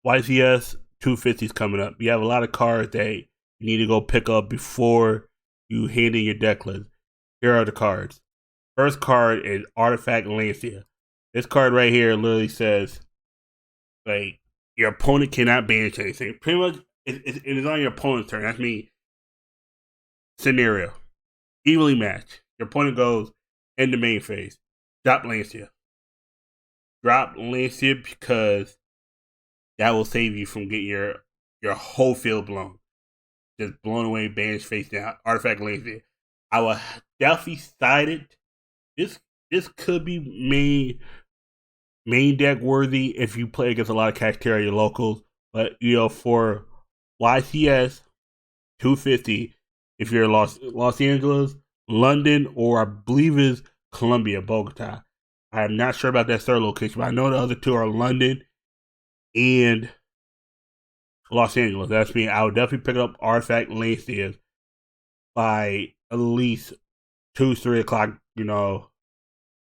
YCS 250 is coming up. You have a lot of cards that you need to go pick up before you hand in your deck list. Here are the cards. First card is Artifact Lancia. This card right here literally says, like, your opponent cannot banish anything. Pretty much, it is on your opponent's turn. That's me. Scenario. Evenly matched. Your opponent goes in the main phase. Drop Lancia. Drop Lancia because that will save you from getting your whole field blown. Just blown away, banish face down. Artifact Lancia. I will definitely side it. This could be main deck worthy if you play against a lot of Cacteria locals. But for YCS 250, if you're Los Angeles, London, or I believe is Colombia, Bogota. I'm not sure about that third location, but I know the other two are London and Los Angeles. That's me. I would definitely pick up Artifact Lancia by at least 2-3 o'clock.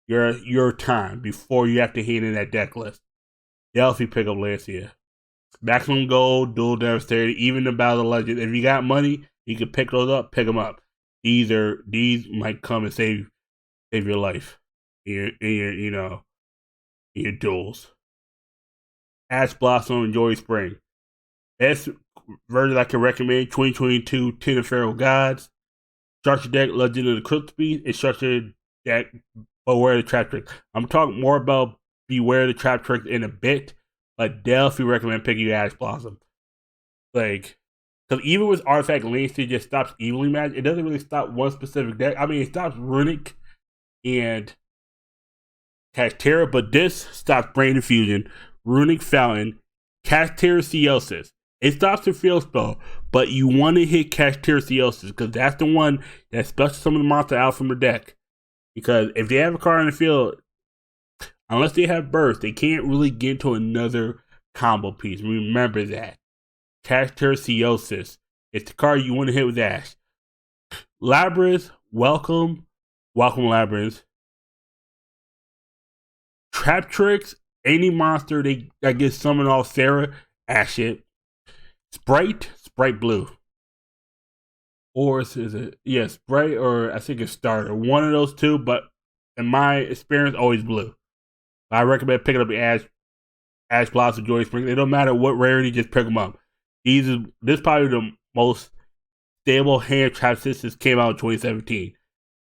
Your time before you have to hand in that deck list. Definitely pick up Lancia. Maximum Gold, Dual Devastator, even the Battle of Legends. If you got money, you can pick those up. Pick them up. These might come and save your life in your duels. Ash Blossom and Joy Spring. Best version I can recommend: 2022 Ten of Pharaoh Gods. Structure deck Legend of the Crystal Beast. It's structured deck Beware the Trap Trick. I'm talking more about Beware the Trap Trick in a bit, but definitely recommend picking Ash Blossom. Because even with Artifact Lancia, it just stops evenly matched. It doesn't really stop one specific deck. I mean, it stops Runic and Cactera, but this stops Brain Infusion, Runic Fountain, Cactera Theosis. It stops the field spell, but you want to hit Cactera Theosis because that's the one that special summons the monster out from the deck. Because if they have a card in the field, unless they have burst, they can't really get into another combo piece. Remember that. Cactera Theosis. It's the card you want to hit with Ash. Labyrinth, welcome Labyrinth. Trap Tricks, any monster that gets summoned off Sarah, Ash it. Sprite Blue. Or is it? Yeah, Sprite or I think it's Starter. One of those two, but in my experience, always blue. I recommend picking up the Ash Blossom, Joy Spring. It don't matter what rarity, just pick them up. This is probably the most stable hand trap systems came out in 2017.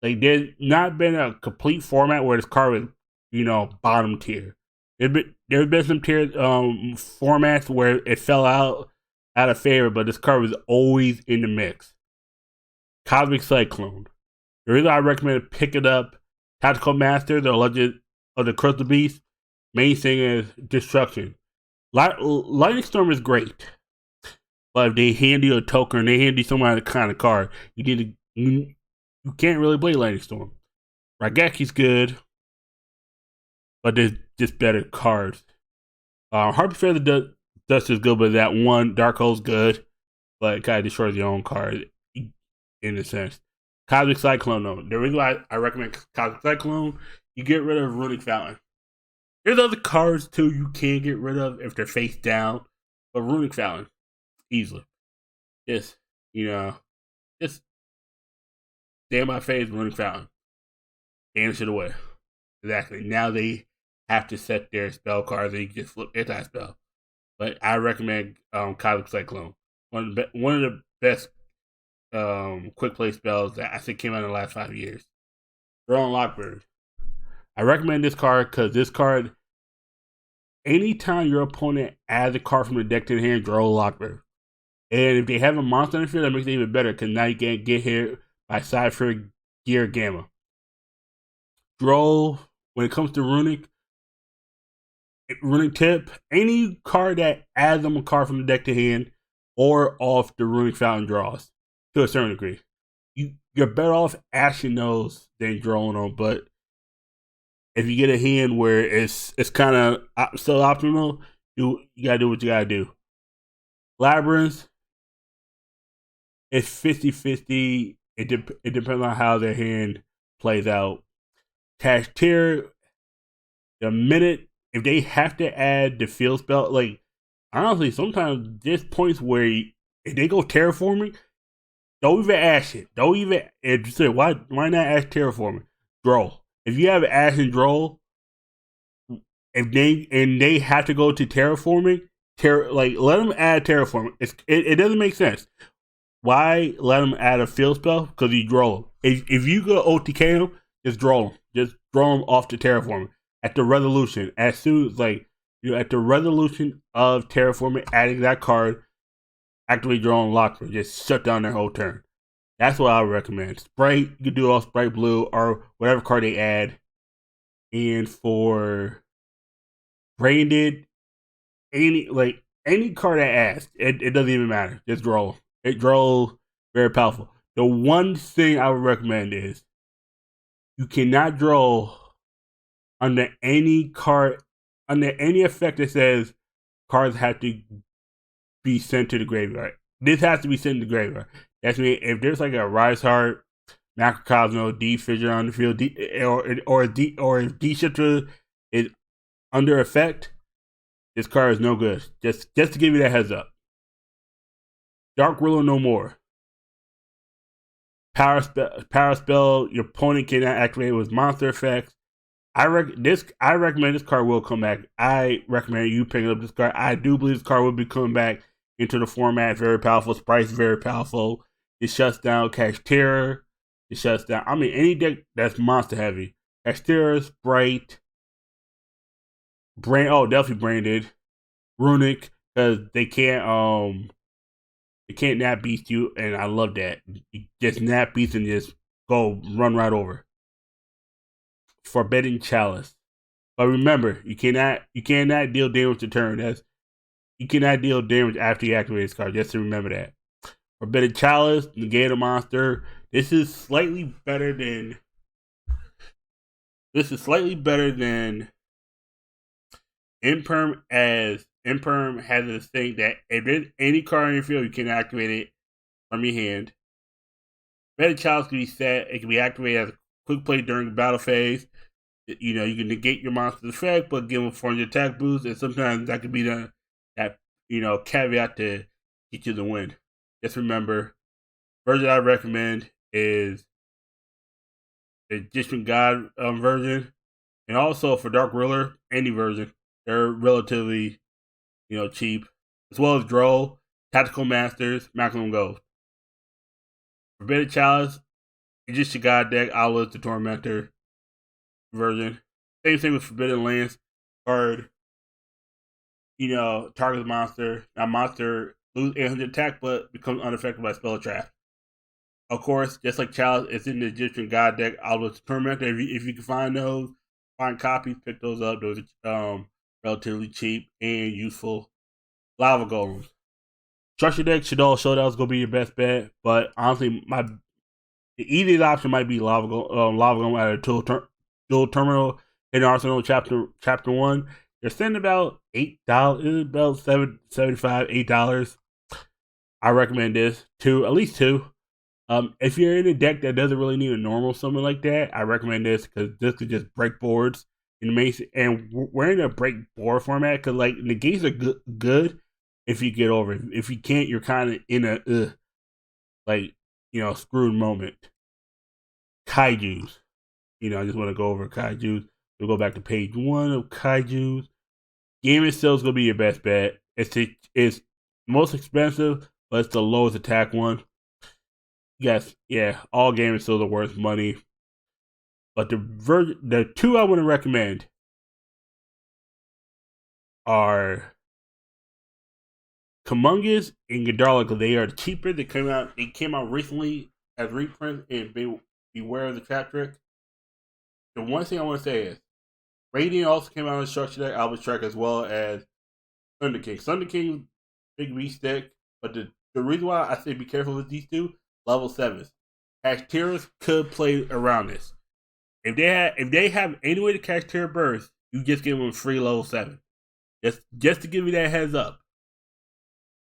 Like, there's not been a complete format where this card was, bottom tier. There's been some tier formats where it fell out of favor, but this card was always in the mix. Cosmic Cyclone. The reason I recommend picking up Tactical Master, the Legend of the Crystal Beast, main thing is Destruction. Lightning Storm is great, but if they hand you a token, they hand you some other kind of card, you can't really play Lightning Storm. Ragaki's good, but there's just better cards. Harpy Feather Dust is good, but that one Dark Hole's good, but it kind of destroys your own card in a sense. Cosmic Cyclone, though. The reason why I recommend Cosmic Cyclone, you get rid of Runic Fountain. There's other cards, too, you can get rid of if they're face down, but Runic Fountain, easily. Just stay in my face, Runic Fountain. Banish it away. Exactly. Now they have to set their spell cards and you can just flip anti-spell. But I recommend Cosmic Cyclone. One of the best quick play spells that I think came out in the last 5 years. Drone Lockbird. I recommend this card because this card, anytime your opponent adds a card from the deck to the hand, draw Lockbird. And if they have a monster in the field, that makes it even better because now you can't get hit by Cypher, Gear, Gamma. Draw, when it comes to Runic tip, any card that adds them a card from the deck to hand or off the Runic Fountain draws. To a certain degree, you're better off ashing those than drawing them. But if you get a hand where it's kind of still optimal, you gotta do what you gotta do. Labyrinth, it's 50-50. It depends on how their hand plays out. Cactera, the minute if they have to add the field spell, like honestly, sometimes there's points where if they go terraforming, don't even ask it. Don't even and say why not ask terraforming? Droll. If you have Ash and Droll, if they have to go to terraforming, like let them add terraforming. It doesn't make sense. Why let them add a field spell? Because you draw them. If you go OTK them, just draw them. Just draw them off to terraforming at the resolution. As soon as at the resolution of terraforming, adding that card, activate draw and lock them. Just shut down their whole turn. That's what I would recommend. Sprite, you can do all Sprite Blue or whatever card they add. And for branded, any card that adds, it doesn't even matter. Just draw. It draws very powerful. The one thing I would recommend is you cannot draw under any card, under any effect that says cards have to be sent to the graveyard. This has to be sent to the graveyard. That's mean if there's like a Rise Heart, Macrocosmo, D Fissure on the field, or if D Shifter is under effect, this card is no good. Just to give you that heads up. Dark Ruler no more. Power spell. Your opponent cannot activate with monster effects. I recommend this card will come back. I recommend you picking up this card. I do believe this card will be coming back into the format. Very powerful. Sprite's very powerful. It shuts down Cash Terror. It shuts down. I mean, any deck that's monster heavy. Cash Terror, Sprite, definitely branded. Runic, because they can't nap beast you, and I love that. You just nap beast and just go run right over. Forbidden Chalice. But remember, you cannot deal damage to turn. You cannot deal damage after you activate this card. Just to remember that. Forbidden Chalice, negate a monster. This is slightly better than Imperm, as Imperm has this thing that if there's any card in your field, you can activate it from your hand. Forbidden Chalice can be set. It can be activated as a quick play during the battle phase. You can negate your monster's effect, but give them 400 attack boost, and sometimes that could be that caveat to get you the win. Just remember, version I recommend is the Egyptian God version, and also for Dark Ruler, any version. They're relatively, cheap, as well as Droll, Tactical Masters, Maximum Gold. Forbidden Chalice, Egyptian God deck, Outlaws the Tormentor version. Same thing with Forbidden Lance card. Target the monster. Now monster lose 800 attack, but becomes unaffected by spell trap. Of course, just like Chalice, it's in the Egyptian God deck. Outlaws the Tormentor. If you can find those, find copies, pick those up. Those are relatively cheap and useful. Lava Golems. Structure deck Showdown is gonna be your best bet, but honestly, the easiest option might be Lava Golem at a dual terminal in Arsenal chapter 1. They're sending about $8, about $7.75, $8. I recommend this at least two. If you're in a deck that doesn't really need a normal summon like that, I recommend this because this could just break boards in the main. And we're in a break board format because the gates are good if you get over it. If you can't, you're kind of in a screwed moment. Kaijus. I just want to go over Kaijus. We'll go back to page 1 of Kaijus. Game itself is going to be your best bet. It's most expensive, but it's the lowest attack one. Yes, yeah, all game still are worth money. But the two I want to recommend are Kamungus and Gadara because they are cheaper. They came out recently as reprints, and beware of the trap trick. The one thing I want to say is Radiant also came out in structure deck, Albus Trek, as well as Thunder King. Thunder King, big beast deck, but the reason why I say be careful with these two, level 7s. Cacteras could play around this. If they have any way to Cactera burst, you just give them a free level 7. Just to give you that heads up.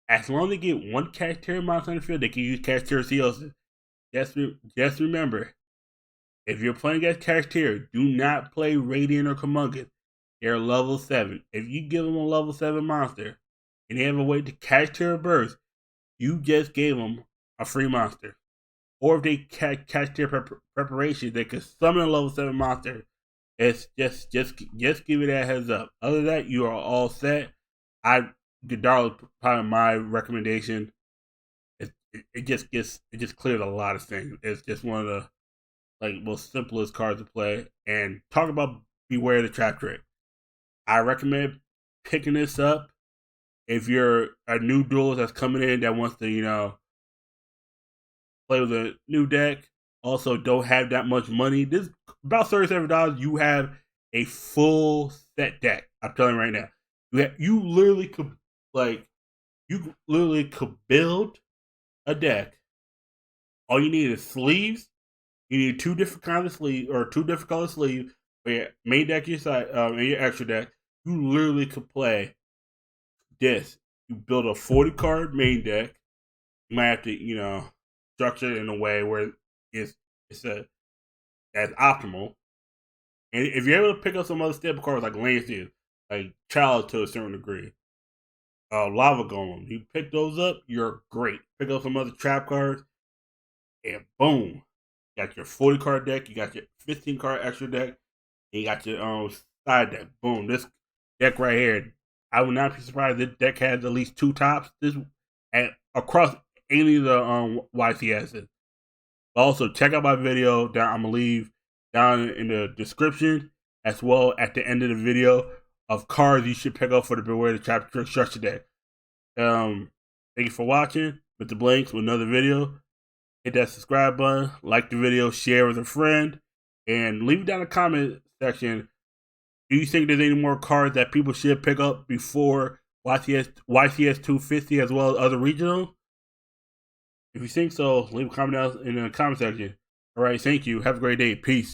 As long as they get one Cactera monster on the field, they can use Cactera Seals. Just remember, if you're playing against Cactera, do not play Radiant or Kamungus. They're level 7. If you give them a level 7 monster, and they have a way to catch their burst, you just gave them a free monster. Or if they catch their preparation, they can summon a level 7 monster. It's just give it that heads up. Other than that, you are all set. Godar is probably my recommendation. It just clears a lot of things. It's just one of the most simplest cards to play. And talk about Beware the Trap Trick. I recommend picking this up if you're a new duelist that's coming in that wants to, play with a new deck. Also, don't have that much money. This about $37. You have a full set deck. I'm telling you right now. You literally could build a deck. All you need is sleeves. You need 2 different kinds of sleeves or 2 different color sleeves for your main deck, your side, and your extra deck. You literally could play this. You build a 40 card main deck. You might have to, structure it in a way where it's as optimal. And if you're able to pick up some other staple cards like Landseal, like Child to a certain degree, Lava Golem, you pick those up, you're great. Pick up some other trap cards, and boom, you got your 40 card deck, you got your 15 card extra deck, and you got your side deck. Boom, this deck right here. I would not be surprised if this deck has at least 2 tops and across any of the YCSs. Also, check out my video that I'm gonna leave down in the description, as well at the end of the video, of cards you should pick up for the Beware the Trap Trick structure deck. Thank you for watching. Mr. Blanks with another video. Hit that subscribe button, like the video, share with a friend, and leave it down in the comment section. Do you think there's any more cards that people should pick up before YCS 250 as well as other regional? If you think so, leave a comment down in the comment section. All right, thank you. Have a great day. Peace.